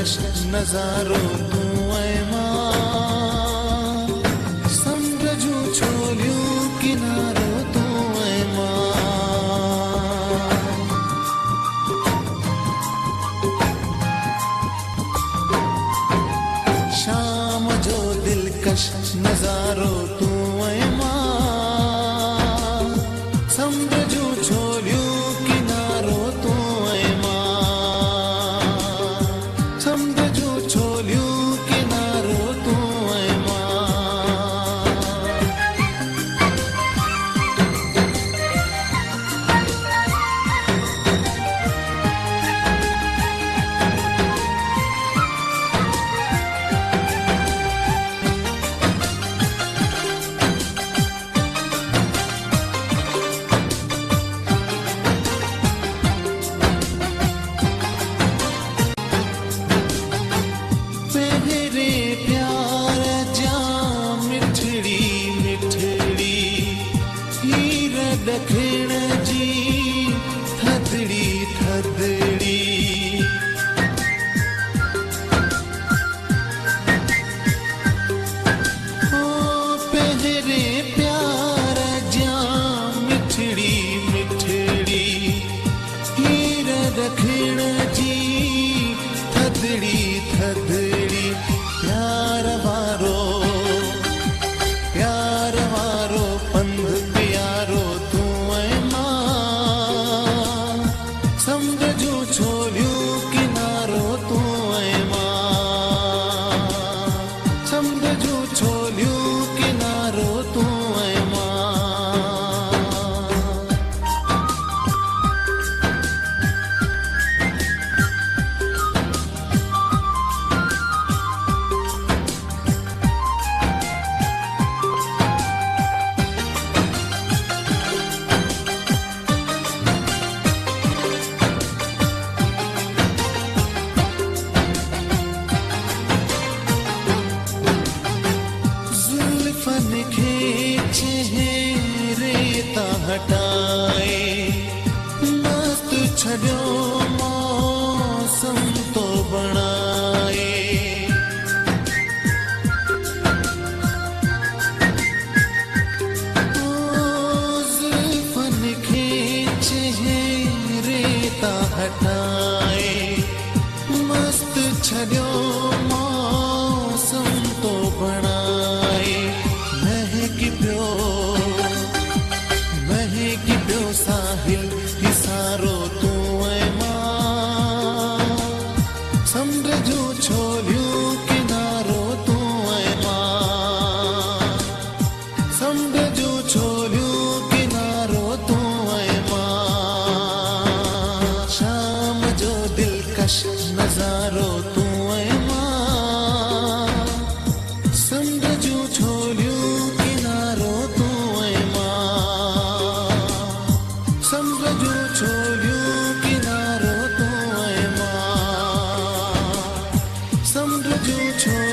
दिलकश नजारो तू ऐ मां, समुंड जूं छोलियूं किनारो तू ऐ मां। शाम जो दिलकश नजारो तू ऐ मां, समुंड जूं छोलियूं किनारो तू ऐ मां, समुंड जूं छोलियूं किनारो तू ऐ मां। पेरे प्यार जा मिठड़ी मिठड़ी, हीर ॾखिण जी थदड़ी थदड़ी। ओ पेरे प्यार जा मिठड़ी मिठड़ी, हीर ॾखिण जी थदड़ी थदड़ी। प्यार वारो पंध प्यारो तू ऐ मां, समुंड जूं छोलियूं किनारो तू ऐ मां, समुंड जूं छोलियूं किनारो तू ऐ मां। जुल्फन खे चेहरे ता हटाए, मस्त छॾियो मौसम तो बणाए। जुल्फन खे चेहरे ता हटाए, मस्त छॾियो मौसम तो बणाए। महकी पियो साहिल हिसारो तू ऐ मां, समुंड जूं छोलियूं किनारो तू ऐ मां, समुंड जूं छोलियूं किनारो तू ऐ मां। शाम जो दिलकश नजारो तू ऐ मां, समुंड जूं छोलियूं किनारो तू ऐ मां, समुंड जूं छोलियूं किनारो तू ऐ मां, समुंड जूं छोलियूं